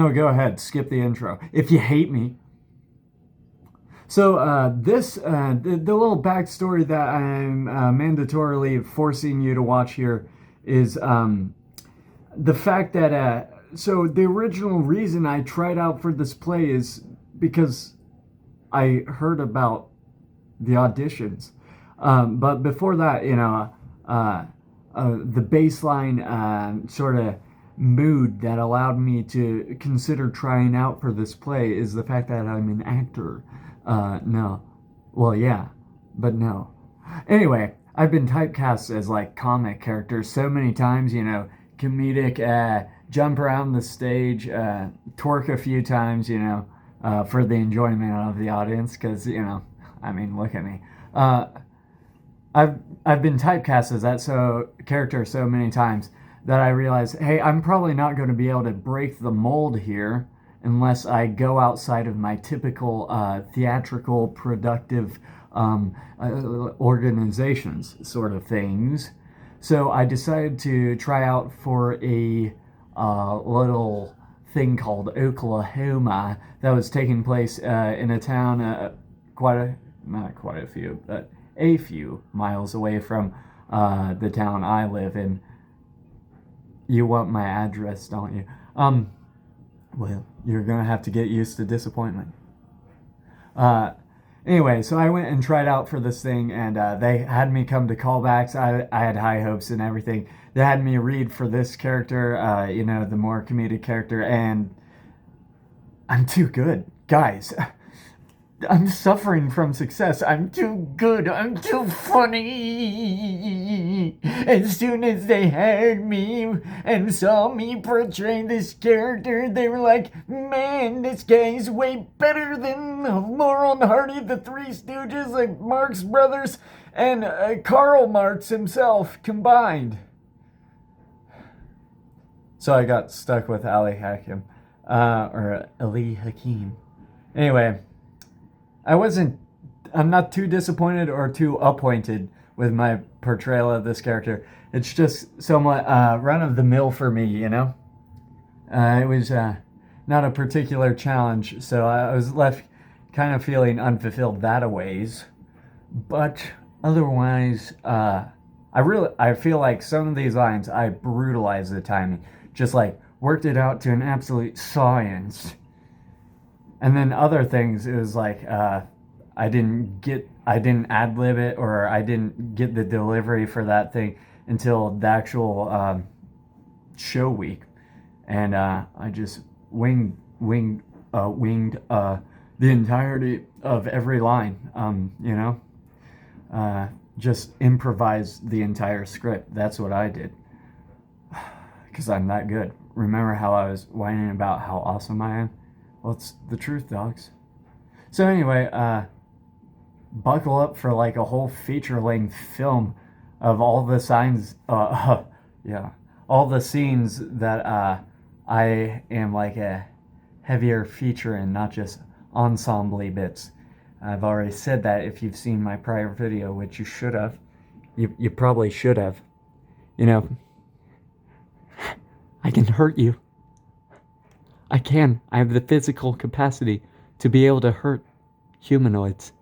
No, go ahead. Skip the intro. If you hate me. So the little backstory that I'm mandatorily forcing you to watch here is the fact that so the original reason I tried out for this play is because I heard about the auditions, but before that, the baseline sort of mood that allowed me to consider trying out for this play is the fact that I'm an actor. No. Well, yeah, but no. Anyway, I've been typecast as like comic characters so many times, comedic, jump around the stage, twerk a few times, for the enjoyment of the audience, because, look at me. I've been typecast as that character so many times that I realized, hey, I'm probably not going to be able to break the mold here unless I go outside of my typical theatrical, productive organizations sort of things. So I decided to try out for a little thing called Oklahoma that was taking place in a town not quite a few, but a few miles away from the town I live in. You want my address, don't you? Well, you're going to have to get used to disappointment. Anyway, so I went and tried out for this thing, and they had me come to callbacks. I had high hopes and everything. They had me read for this character, the more comedic character, and I'm too good. Guys, I'm suffering from success. I'm too good. I'm too funny. As soon as they hired me and saw me portray this character, they were like, man, this guy's way better than Laurel and Hardy, the Three Stooges, like Marx Brothers, and Karl Marx himself combined. So I got stuck with Hakim, or Ali Hakim. Anyway, I'm not too disappointed or too appointed with my portrayal of this character. It's just somewhat run-of-the-mill for me, It was not a particular challenge, so I was left kind of feeling unfulfilled that-a-ways. But otherwise, I feel like some of these lines, I brutalized the timing. Just like, worked it out to an absolute science. And then other things, it was like I didn't ad-lib it, or I didn't get the delivery for that thing until the actual show week, and I just winged the entirety of every line. Just improvised the entire script. That's what I did, because I'm that good. Remember how I was whining about how awesome I am? Well, it's the truth, dogs. So anyway, buckle up for like a whole feature-length film of all the all the scenes that I am like a heavier feature in, not just ensemble bits. I've already said that if you've seen my prior video, which you should have. You probably should have. I can hurt you. I have the physical capacity to be able to hurt humanoids.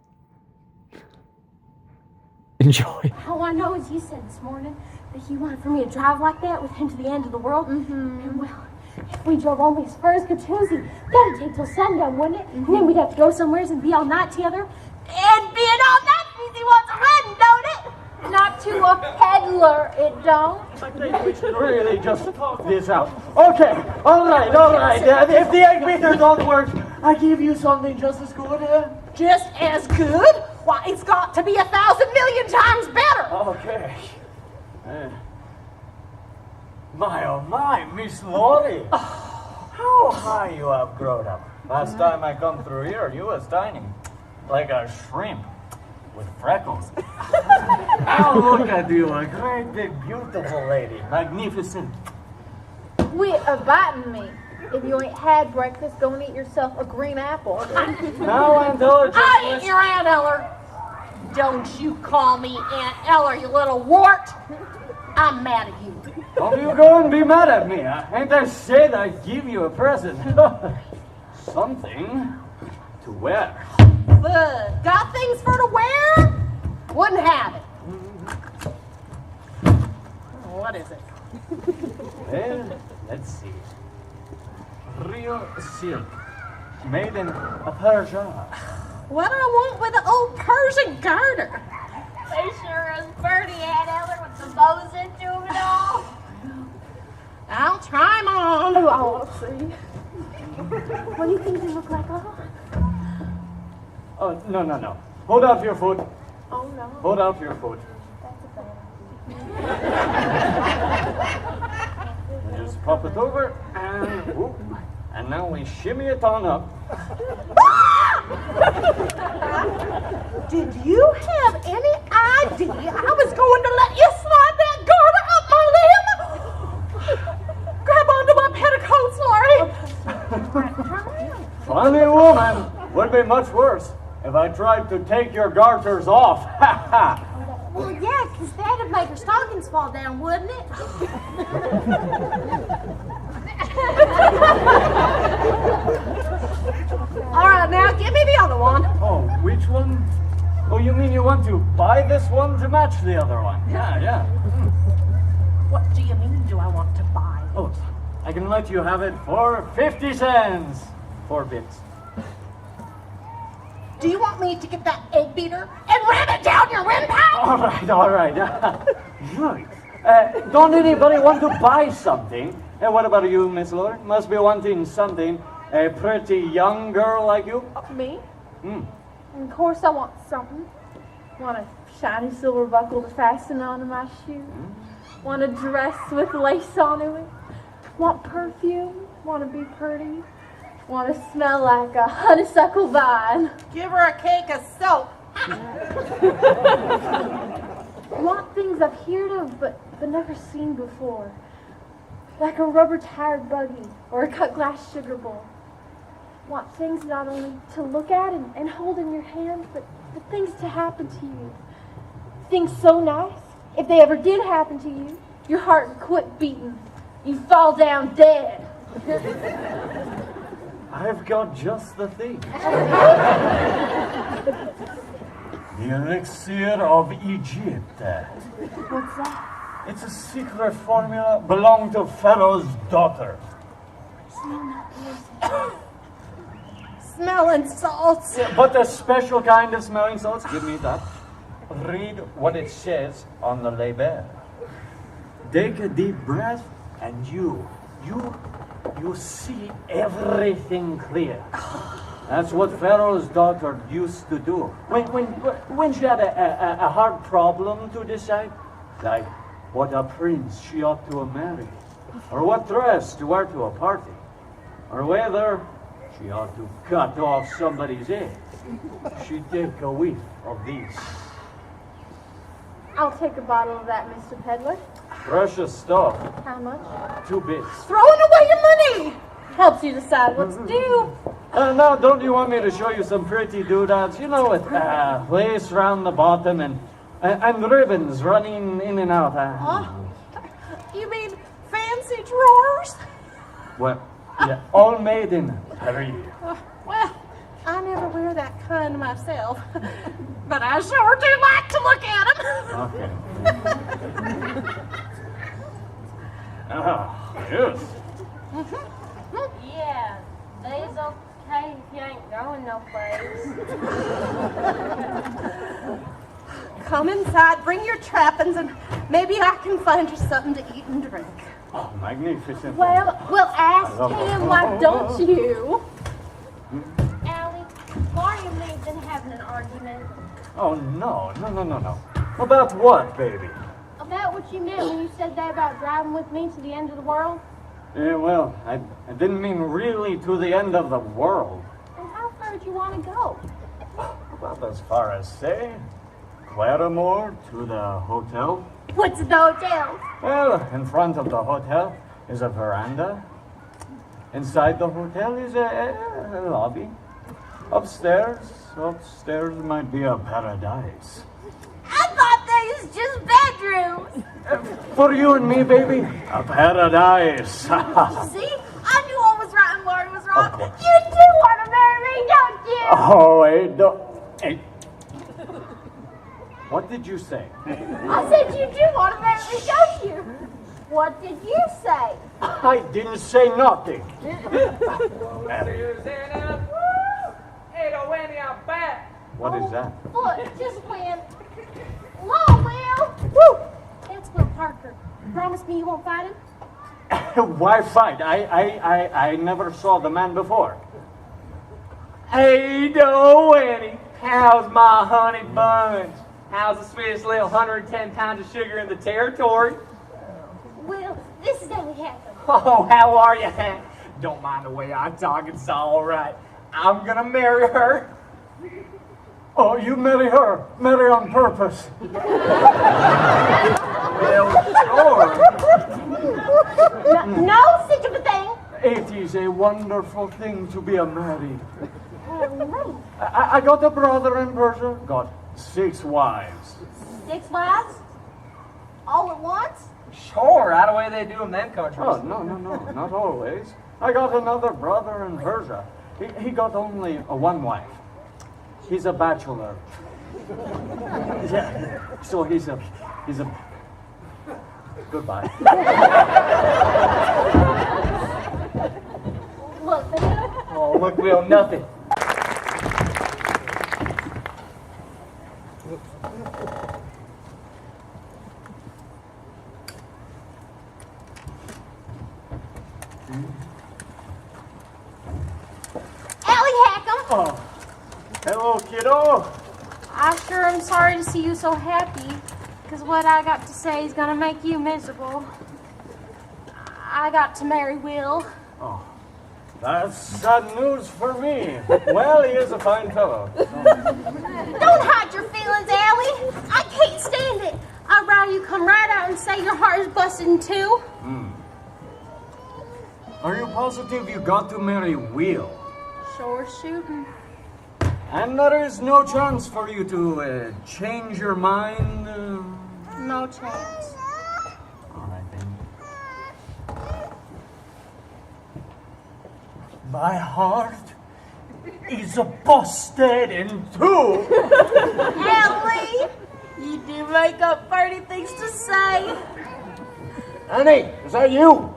Enjoy. All I know is you said this morning that you wanted for me to drive like that with him to the end of the world. Mm-hmm. And well, if we drove only as far as Katoozie, that'd take till sundown, wouldn't it? Mm-hmm. And then we'd have to go somewhere and be all night together. And being all night means he wants a wedding, don't it? Not to a peddler, it don't. I think we should really just talk this out. Okay, all right. If the egg beater don't work, I give you something just as good. Just as good? Why, it's got to be 1,000,000,000 times better. Okay. My, oh my, Miss Lottie. How high you have grown up. Last time I come through here, you was tiny. Like a shrimp. With freckles. Now look at you, a great big beautiful lady. Magnificent. Quit biting me. If you ain't had breakfast, go and eat yourself a green apple. Now Aunt Eller just I ain't your Aunt Eller. Don't you call me Aunt Eller, you little wart. I'm mad at you. Don't you go and be mad at me. Ain't I said I'd give you a present? Something to wear. Got things for to wear? Wouldn't have it. What is it? Well, let's see. Real silk. Made in Persian. What do I want with an old Persian garter? They sure is pretty, Aunt Ellen, with the bows into them and all. I'll try 'em on. Oh, I want to see. What do you think they look like? Oh, no. Hold out your foot. Oh, no. Hold out your foot. Just pop it over and whoop. And now we shimmy it on up. Did you have any idea I was going to let you slide that garter up my limb? Grab onto my petticoats, Laurie. Funny woman. Would be much worse if I tried to take your garters off. Ha ha. Well, yeah, because that'd make her stockings fall down, wouldn't it? All right, now give me the other one. Oh, which one? Oh, you mean you want to buy this one to match the other one? Yeah. What do you mean, do I want to buy? Oh, I can let you have it for 50 cents. 4 bits. Do you want me to get that egg beater and ram it down your windpipe? All right. Right. Don't anybody want to buy something? What about you, Miss Lord? Must be wanting something. A pretty young girl like you? Me? Hmm. Of course I want something. Want a shiny silver buckle to fasten onto my shoe. Want a dress with lace onto it. Want perfume. Want to be pretty. Want to smell like a honeysuckle vine. Give her a cake of soap. Want things I've heard of but never seen before. Like a rubber-tired buggy or a cut-glass sugar bowl. Want things not only to look at and hold in your hand, but things to happen to you. Things so nice, if they ever did happen to you, your heart would quit beating. You fall down dead. I've got just the thing. The elixir of Egypt. What's that? It's a secret formula belonging to Pharaoh's daughter. Smelling salts. Yeah, but a special kind of smelling salts. Give me that. Read what it says on the label. Take a deep breath and you see everything clear. That's what Pharaoh's daughter used to do. When she had a hard problem to decide, like what a prince she ought to marry, or what dress to wear to a party, or whether she ought to cut off somebody's head, she'd take a whiff of these. I'll take a bottle of that, Mr. Peddler. Precious stuff. How much? 2 bits. Throwing away your money. Helps you decide what to do. Now, don't you want me to show you some pretty doodads? You know, with lace round the bottom and ribbons running in and out. You mean fancy drawers? Well, yeah, all made in Paris. Well, I never wear that kind myself, but I sure do like to look at them. Okay. Yes. Yeah, they's okay if you ain't going no place. Come inside, bring your trappings, and maybe I can find you something to eat and drink. Oh, magnificent. Well, ask him, why don't you? Allie, Laurie and me have been having an argument. Oh, no. About what, baby? About what you meant when you said that about driving with me to the end of the world. Yeah, well, I didn't mean really to the end of the world. And how far do you want to go? About as far as, say, Claremore to the hotel. What's the hotel? Well, in front of the hotel is a veranda. Inside the hotel is a lobby. Upstairs might be a paradise. I thought they is just bedrooms. For you and me, baby, a paradise. See? I knew I was right and Lori was wrong. Okay. You do want to marry me, don't you? Oh, hey, hey. What did you say? I said you do want to marry me, don't you? What did you say? I didn't say nothing. What is that? Look, just win. Hello, Will. Woo! That's Will Parker. Promise me you won't fight him? Why fight? I never saw the man before. Hey, Annie. How's my honey buns? How's the sweetest little 110 pounds of sugar in the territory? Will, this is Ellie Hakim. Oh, how are you, Hank? Don't mind the way I talk, it's all right. I'm gonna marry her. Oh, you marry her. Marry on purpose. Well, sure. No such of a thing. It is a wonderful thing to be a married. Hello. I got a brother in Persia. Got 6 wives. 6 wives? All at once? Sure, right away they do in them countries. Oh, no, not always. I got another brother in Persia. He got only 1 wife. He's a bachelor. Yeah, so he's a goodbye. Look, Oh, look, Will, nothing. Ellie Hakim. Oh, hello, kiddo. I sure am sorry to see you so happy, because what I got to say is going to make you miserable. I got to marry Will. Oh, that's sad news for me. Well, he is a fine fellow. Don't hide your feelings, Ellie. I can't stand it. I'd rather you come right out and say your heart is busted in two. Are you positive you got to marry Will? Sure shooting. And there is no chance for you to change your mind? No chance. All right, then. My heart is busted in 2. Ellie, you do make up funny things to say. Honey, is that you?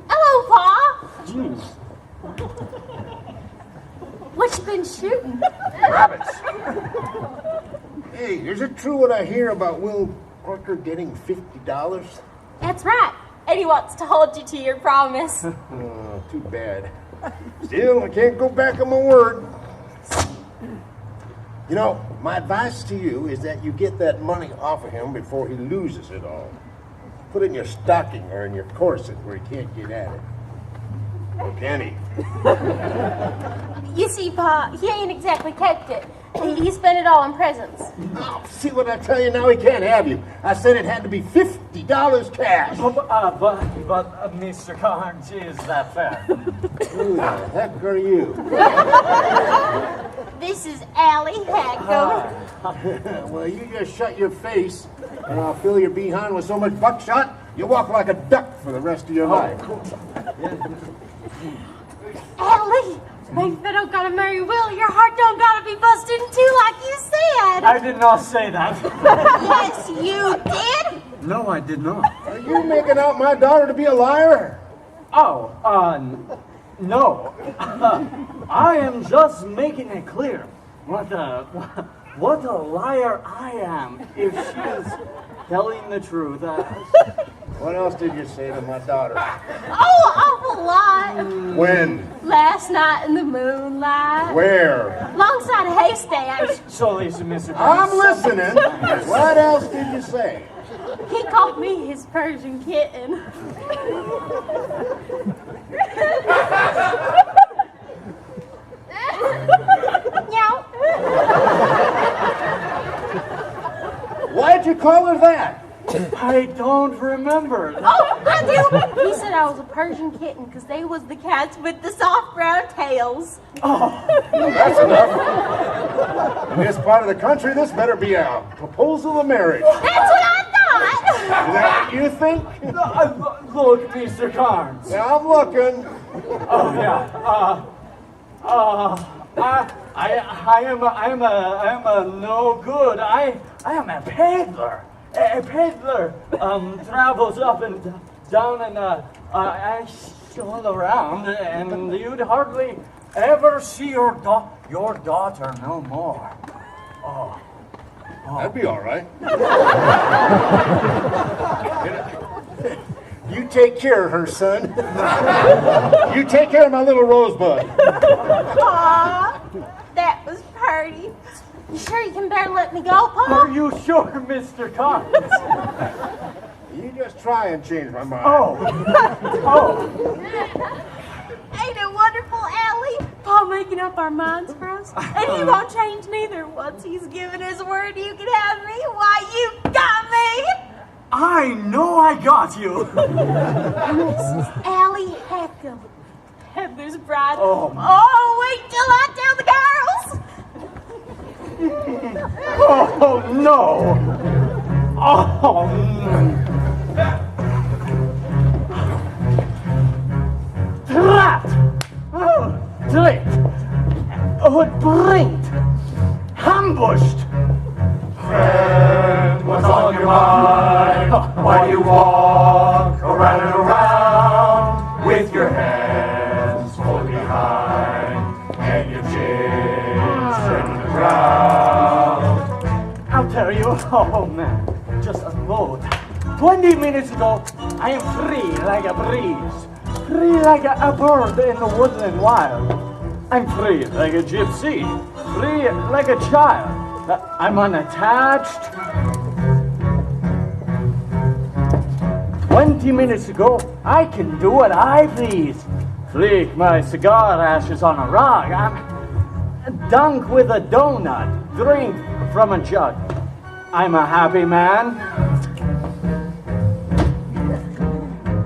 Hello, Pa. Jeez. What you been shooting? Rabbits. Hey, is it true what I hear about Will Parker getting $50? That's right. And he wants to hold you to your promise. Oh, too bad. Still, I can't go back on my word. You know, my advice to you is that you get that money off of him before he loses it all. Put it in your stocking or in your corset where he can't get at it. Or can he? You see, Pa, he ain't exactly kept it. He spent it all on presents. Oh, see what I tell you now? He can't have you. I said it had to be $50 cash. But Mr. Carnes, is that fair? Who the heck are you? This is Ellie Hakim. Well, you just shut your face, and I'll fill your behind with so much buckshot, you'll walk like a duck for the rest of your life. Ellie, if I don't gotta marry Will, your heart don't gotta be busted in two like you said. I did not say that. Yes, you did. No, I did not. Are you making out my daughter to be a liar? Oh, no. I am just making it clear what a liar I am if she is telling the truth. What else did you say to my daughter? Oh, awful lot. When? Last night in the moonlight. Where? Alongside a haystack. So listen, Mr. I'm Carnes. listening. What else did you say? He called me his Persian kitten. Meow. Why'd you call her that? I don't remember. Oh, I do. He said I was a Persian kitten because they was the cats with the soft brown tails. That's enough. In this part of the country, this better be a proposal of marriage. That's what I that what you think? Look, Mr. Carnes. Yeah, I'm looking. Oh yeah. I am a no good. I am a peddler. A peddler travels up and down and I stroll around, and you'd hardly ever see your daughter no more. Oh. That'd be all right. You take care of her, son. You take care of my little rosebud. Aw, that was pretty. You sure you can bear let me go, Pa? Are you sure, Mr. Carnes? You just try and change my mind. Oh. Ain't it wonderful, Allie? Pa making up our minds for us. And he won't change neither. Once he's given his word you can have me, why, you got me! I know I got you. Mrs. Allie Hakim, Heather's bride. Oh, Wait till I tell the girls! oh no. Oh. Drat! Oh, drat! Oh, bringt! Ambushed! Friend, what's on your mind? Why do you walk around and around with your hands full behind and your chin in the ground? I'll tell you, oh man, just a load. 20 minutes ago, I am free like a breeze. Free like a bird in the woodland wild. I'm free like a gypsy. Free like a child. I'm unattached. 20 minutes ago, I can do what I please. Flick my cigar ashes on a rug. Dunk with a donut. Drink from a jug. I'm a happy man.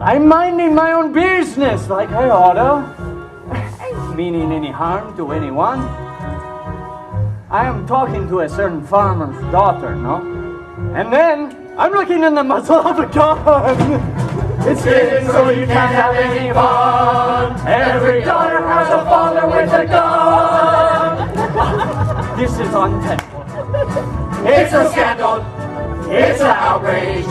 I'm minding my own business like I oughta. Ain't meaning any harm to anyone. I am talking to a certain farmer's daughter, no? And then I'm looking in the muzzle of a gun. It's hidden so you can't have any fun. Every daughter has a father with a gun. This is untenable. It's a scandal. It's an outrage.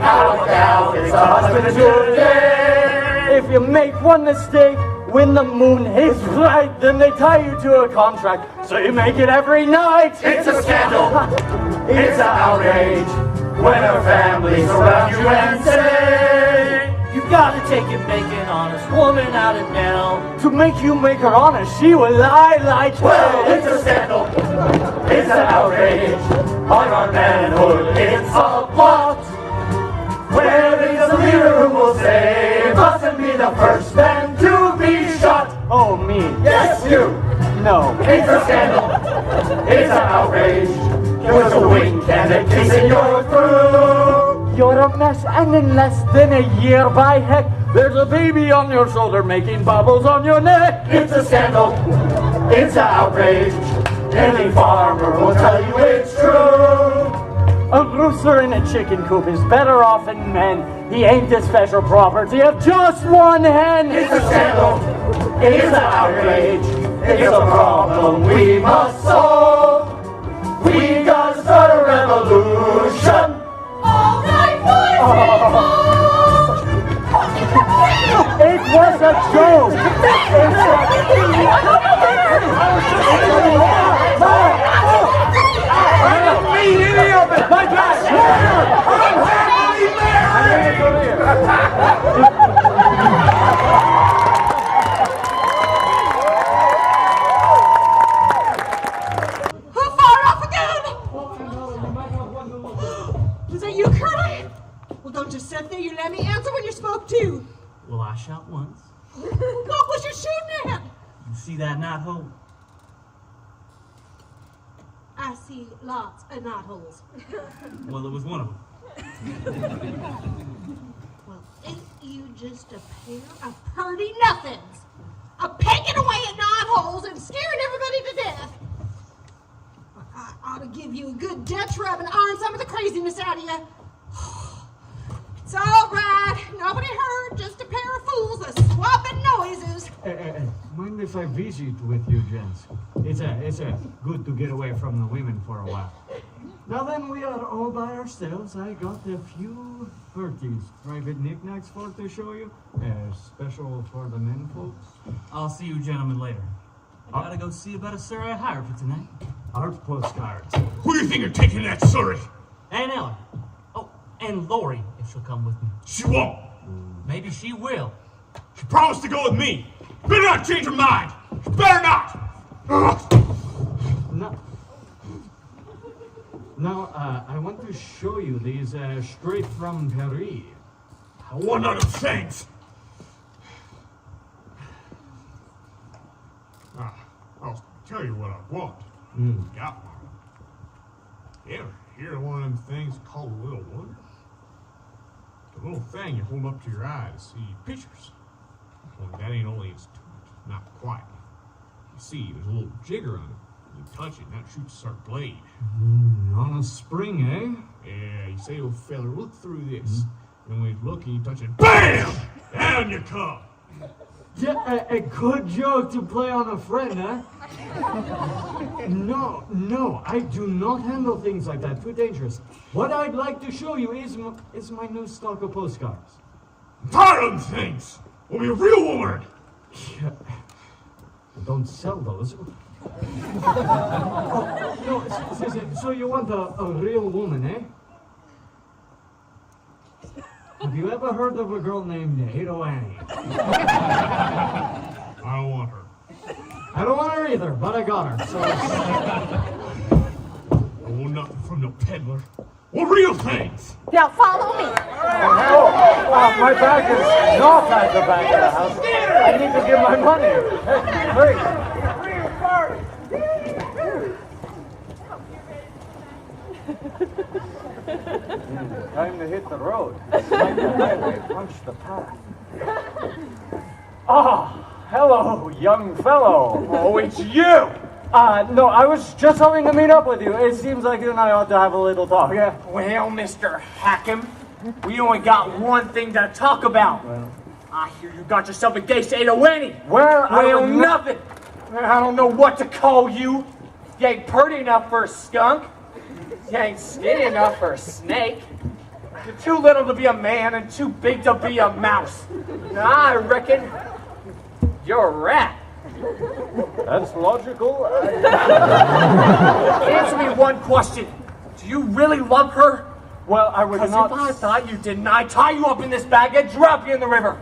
How look out, it's a husband today. If you make one mistake, when the moon is right, then they tie you to a contract, so you make it every night. It's a scandal. It's an outrage. When her family surrounds you and say, you gotta take and make an honest woman out of Nell. To make you make her honest, she will lie like well, it's a scandal. It's an outrage. On our manhood, it's a plot. Where is a leader who will save us and be the first man to be shot? Oh, me. Yes, you. No. It's a scandal. It's an outrage. There's a wink and a kiss and you're through. You're a mess, and in less than a year, by heck, there's a baby on your shoulder making bubbles on your neck. It's a scandal. It's an outrage. Any farmer will tell you it's true. A rooster in a chicken coop is better off than men. He ain't the special property of just one hen. It's a scandal. It's an outrage. It's a problem we must solve. We gotta start a revolution. All right, boys It was a joke. I don't mean any of it. My God. I'm happily Who fired off again? Was that you, Colonel? Well, don't just sit there. You let me answer when you're spoke to. Well, I shot once. What was you shooting at? You see that knothole? I see lots of knotholes. Well, it was one of them. Well, ain't you just a pair of purdy nothings? A pecking away at knotholes and scaring everybody to death. I ought to give you a good Dutch rub and iron some of the craziness out of you. Nobody heard, just a pair of fools a-swapping noises. Mind if I visit with you, gents? It's good to get away from the women for a while. Now then, we are all by ourselves. I got a few Bertie's private knickknacks for to show you. Special for the men folks. I'll see you gentlemen later. I gotta go see about a surrey I hired for tonight. Art postcards. Who do you think you're taking that Surrey? And Ellen. Oh, and Lori, if she'll come with me. She won't. Maybe she will. She promised to go with me. Better not change her mind. She better not. Ugh. Now, I want to show you these straight from Paris. I want none of things. I'll tell you what I want. Got one. You ever hear of one of them things called a little wonder? The little thing you hold up to your eye to see pictures. Well, that ain't all it's not quite. You see, there's a little jigger on it. You touch it, and that shoots a sharp blade. On a spring, eh? Yeah, you say, old fella, look through this. And when you look and you touch it, BAM! Down you come. Yeah, a good joke to play on a friend, huh? No, I do not handle things like that. Too dangerous. What I'd like to show you is my new stock of postcards. I'm tired of them things. We'll be a real woman. Yeah. Don't sell those. So you want a real woman, eh? Have you ever heard of a girl named Hito Annie? I don't want her. I don't want her either, but I got her, so... I want nothing from no peddler. Well, real things. Now follow me. My bag is not at the back of the house. I need to get my money. Hey, hurry. Time to hit the road. Like the highway, punch the path. Hello, young fellow. Oh, it's you! No, I was just hoping to meet up with you. It seems like you and I ought to have a little talk. Yeah. Well, Mr. Hakim, we only got one thing to talk about. Well, I hear you got yourself engaged to Ada Winnie. Well, Nothing. I don't know what to call you. You ain't pretty enough for a skunk. You ain't skinny enough for a snake. You're too little to be a man and too big to be a mouse. Now, I reckon you're a rat. that's logical. Answer me one question. Do you really love her? Well, I would Because not... if I thought you didn't, I'd tie you up in this bag and drop you in the river.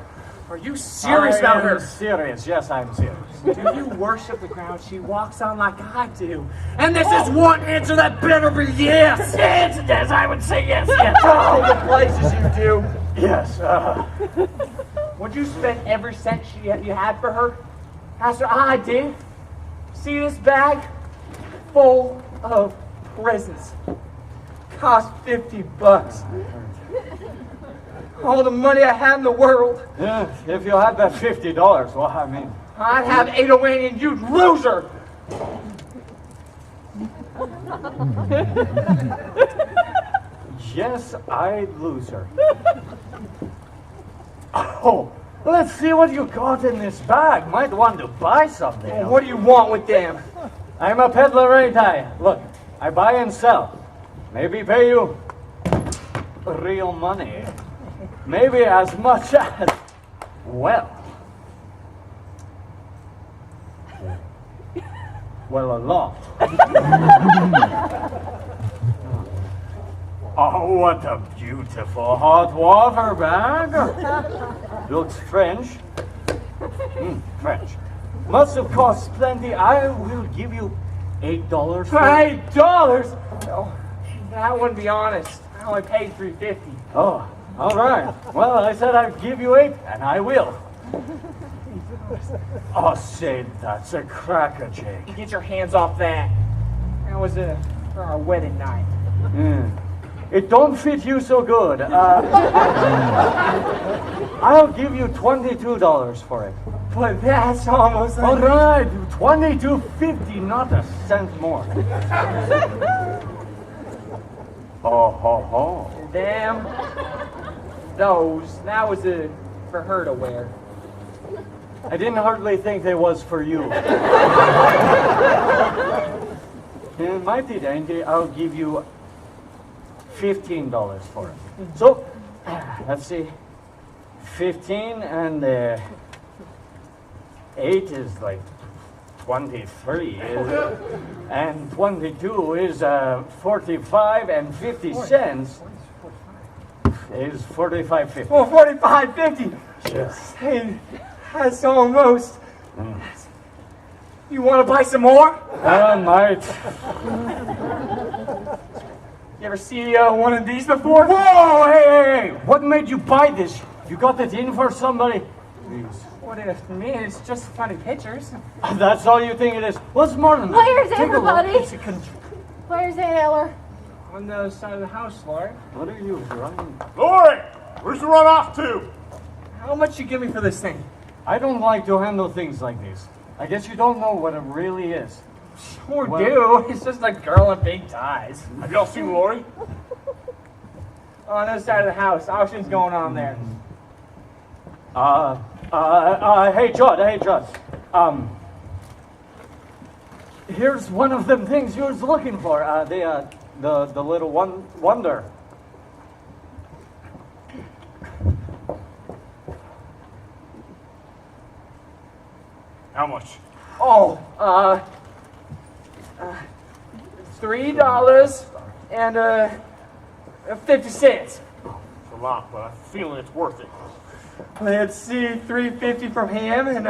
Are you serious about her? I'm serious. Yes, I'm serious. Do you worship the ground she walks on like I do? And this is one answer that better be yes. Yes, I would say yes. Oh, the places you do. Yes, Would you spend every cent you had for her? That's what I did. See this bag? Full of presents. Cost $50. All the money I had in the world. yeah, if you had that $50, well, I mean... I'd have Ada Winnie and you'd lose her. Yes, I'd lose her. Oh, let's see what you got in this bag. Might want to buy something. Well, what do you want with them? I'm a peddler, ain't I? Look, I buy and sell. Maybe pay you real money. Maybe as much as... Well, a lot. Oh, what a beautiful hot water bag. Looks French. French. Must have cost plenty. I will give you $8 for it. $8? Oh, that wouldn't be honest. I only paid $3.50. Oh, all right. Well, I said I'd give you 8, and I will. Oh, say, that's a cracker, Jake. Get your hands off that. That was for our wedding night. It don't fit you so good. I'll give you $22 for it. But that's almost All right, $22.50, not a cent more. Oh, ho, ho. Damn. those. That was for her to wear. I didn't hardly think they was for you. Mighty dainty, I'll give you $15 for it. So, let's see. 15 and 8 is like 23, and 22 is 45, and 50 cents is 45.50. Oh, 45.50. Yes. Hey, that's almost. You want to buy some more? Might. You ever see one of these before? Whoa! Hey! What made you buy this? You got it in for somebody? What it means? It's just funny pictures. That's all you think it is. What's more than that? Where's Take a look. everybody? It's a Where's Aunt Eller? On the other side of the house, Lord. What are you running? Lori, where's you run off to? How much you give me for this thing? I don't like to handle things like this. I guess you don't know what it really is. Sure do. It's just a girl in big ties. Have y'all seen Lori? On the other side of the house. Auction's going on there. Hey Judd. Here's one of them things you was looking for. The little wonder. How much? Oh, $3 and 50 cents. It's a lot, but I'm feeling it's worth it. Let's see, $3.50 from him and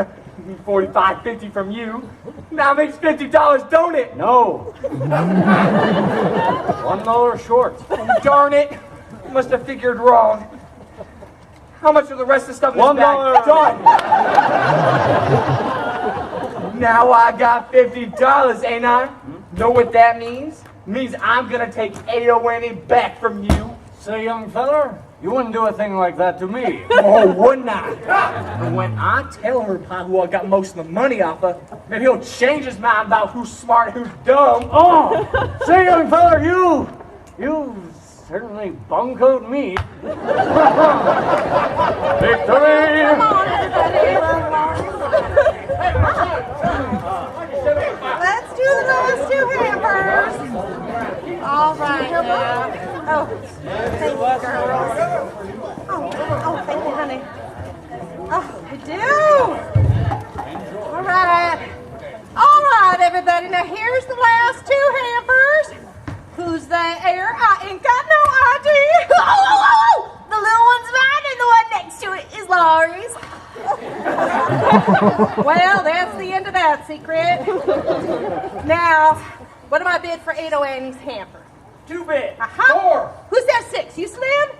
$45.50 from you. Now makes $50, don't it? No. $1 short. Darn it! You must have figured wrong. How much of the rest of the stuff in this bag? $1. Done. Now I got $50, ain't I? Know what that means? Means I'm gonna take $8 back from you. Say, young feller, you wouldn't do a thing like that to me. Oh, wouldn't I? And when I tell her Pa who I got most of the money off of, maybe he'll change his mind about who's smart and who's dumb. Oh, say, young feller, you certainly buncoed me. Victory! Come on, everybody. Let's do the last two hampers. All right now. Oh, thank you, girls. Oh, thank you, honey. Oh, we do. All right, everybody. Now here's the last two hampers. Who's that air? I ain't got no idea. Oh! The little one's mine and the one next to it is Laurie's. Well, that's the end of that secret. Now, what am I bid for 8 Annie's hamper? 2 bid. 4. Who's that 6? You, Slim?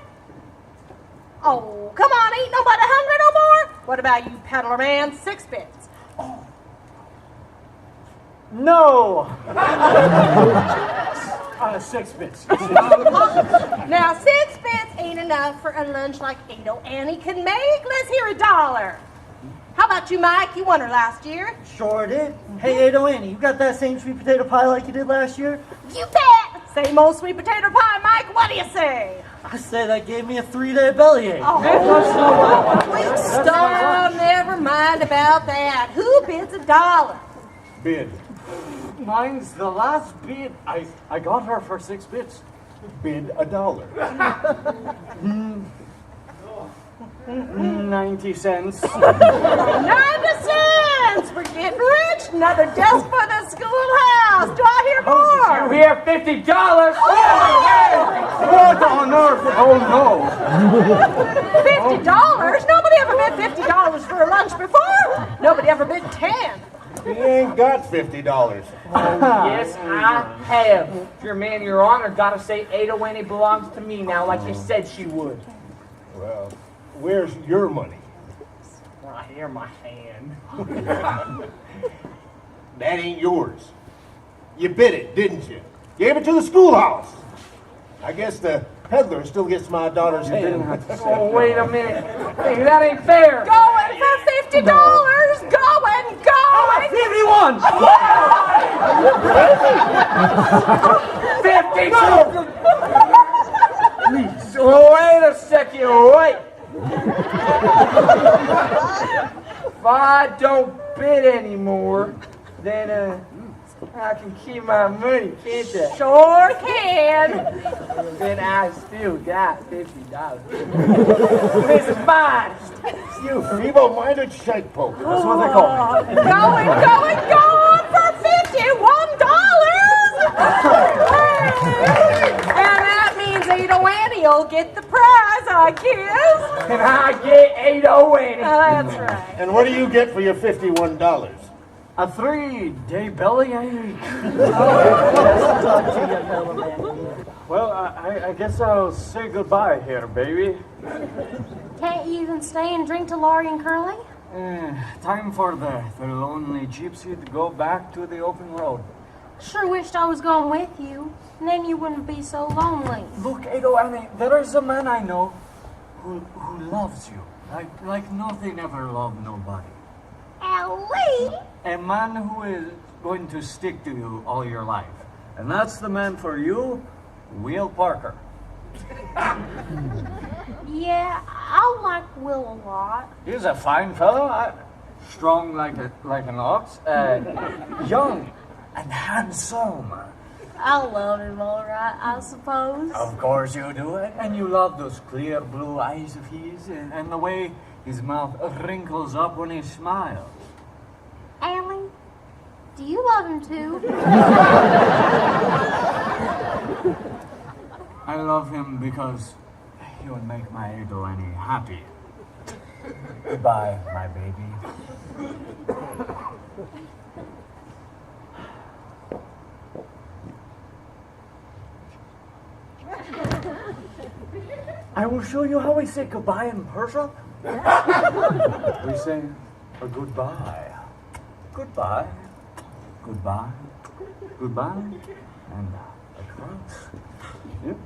Oh, come on, ain't nobody hungry no more? What about you, peddler man? 6 bids. No! 6 bits. Now, 6 bids ain't enough for a lunch like 8 Annie can make. Let's hear $1. How about you, Mike? You won her last year. Sure did. Hey, 8 Annie, you got that same sweet potato pie like you did last year? You bet! Same old sweet potato pie, Mike. What do you say? I say that gave me a 3-day bellyache. Oh, stop. Never mind about that. Who bids $1? Bid. Mine's the last bid. I got her for 6 bits. Bid $1. 90 cents. 90 cents! We're getting rich. Another desk for the schoolhouse. Do I hear more? You hear $50? What on earth? Oh no. $50? Nobody ever bid $50 for a lunch before. Nobody ever bid 10. He ain't got $50. Yes, I have. Your man, Your Honor, gotta say 8 Annie belongs to me now, like you said she would. Well, where's your money? Right here in my hand. That ain't yours. You bid it, didn't you? Gave it to the schoolhouse. I guess the peddler still gets my daughter's hand. Oh, wait a minute. Hey, that ain't fair. Going for $50. Going. 51. 52. Oh, wait a second. take you away. If I don't bid anymore, then I can keep my money, can't I? Sure can. Then I still got $50. This is mine. You feeble-minded shite poker. That's what they call me. Going for $51. And that means Ada Annie will get the prize, I guess. And I get 808. That's right. And what do you get for your $51? A 3-day bellyache. Well, I guess I'll say goodbye here, baby. Can't you even stay and drink to Laurie and Curly? Time for the lonely gypsy to go back to the open road. Sure wished I was going with you. And then you wouldn't be so lonely. Look, Ado, I mean, there is a man I know who loves you. Like nothing ever loved nobody. Ellie! A man who is going to stick to you all your life. And that's the man for you, Will Parker. Yeah, I like Will a lot. He's a fine fellow, strong like an ox, young and handsome. I love him all right, I suppose. Of course you do, and you love those clear blue eyes of his, and the way his mouth wrinkles up when he smiles. Allie, do you love him too? I love him because he would make my Ado Annie happy. Goodbye, my baby. I will show you how we say goodbye in Persian. We say a goodbye. Goodbye. Goodbye. Goodbye. And across. Yep.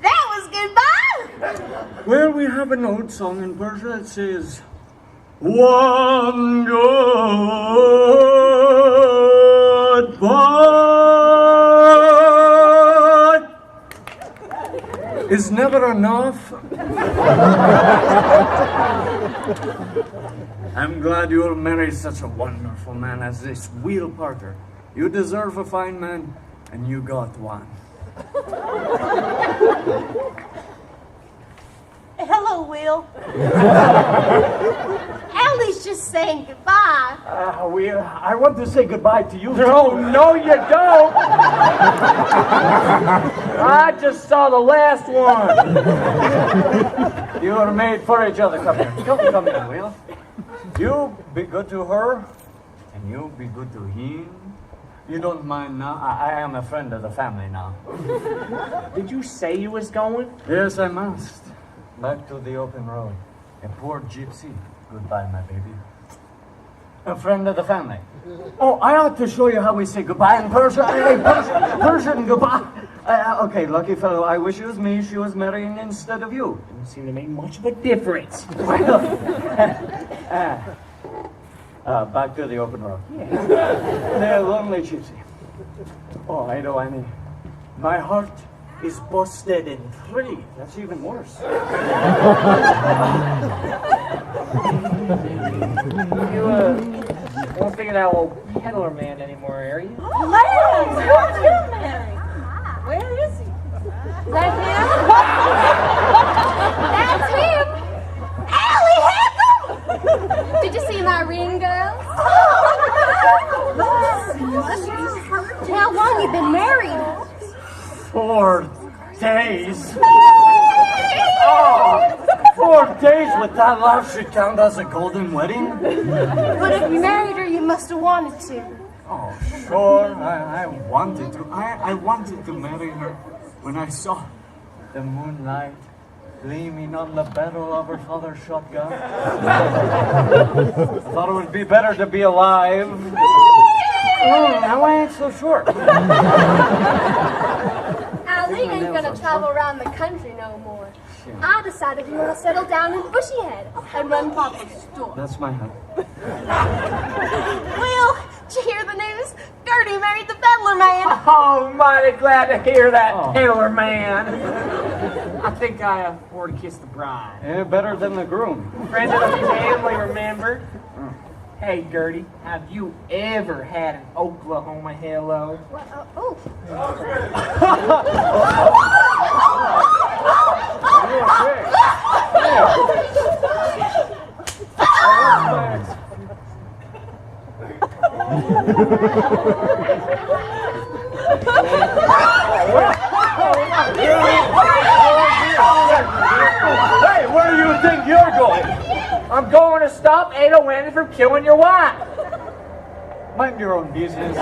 That was goodbye. Well, we have an old song in Persia that says, one goodbye is never enough. I'm glad you'll marry such a wonderful man as this Will Parker. You deserve a fine man, and you got one. Hello, Will. Allie's just saying goodbye. Will, I want to say goodbye to you. No, you don't. I just saw the last one. You are made for each other. Come here. Come here, Will. You be good to her, and you be good to him. You don't mind now? I am a friend of the family now. Did you say you was going? Yes, I must. Back to the open road. A poor gypsy. Goodbye, my baby. A friend of the family. Oh, I ought to show you how we say goodbye in Persian. Persian goodbye. Okay, lucky fellow. I wish it was me she was marrying instead of you. Didn't seem to make much of a difference. Back to the open road. The lonely gypsy. Oh, Ado Annie. My heart is busted in 3. That's even worse. You won't figure that old peddler man anymore, are you? Lance, who's you married? Where is he? Is that him? That's him. Allie Hakim! Did you see my ring, girls? How long you been married? 4 days. Oh, 4 days with that laugh should count as a golden wedding. But if you married her, you must have wanted to. Oh, sure. I wanted to. I wanted to marry her when I saw the moonlight gleaming on the barrel of her father's shotgun. I thought it would be better to be alive. Now I ain't so sure. Allie ain't gonna travel around the country no more. I decided we want to settle down in Bushyhead and run Papa's store. That's my hope. Will, did you hear the news? Gertie married man? Oh, mighty glad to hear that, tailor man. I think I ought to kiss the bride. Yeah, better than the groom. Friend of the family, remember? Hey, Gertie, have you ever had an Oklahoma hello? Oh. Hey, where do you think you're going? I'm going to stop Ada Wendy from killing your wife. Mind your own business.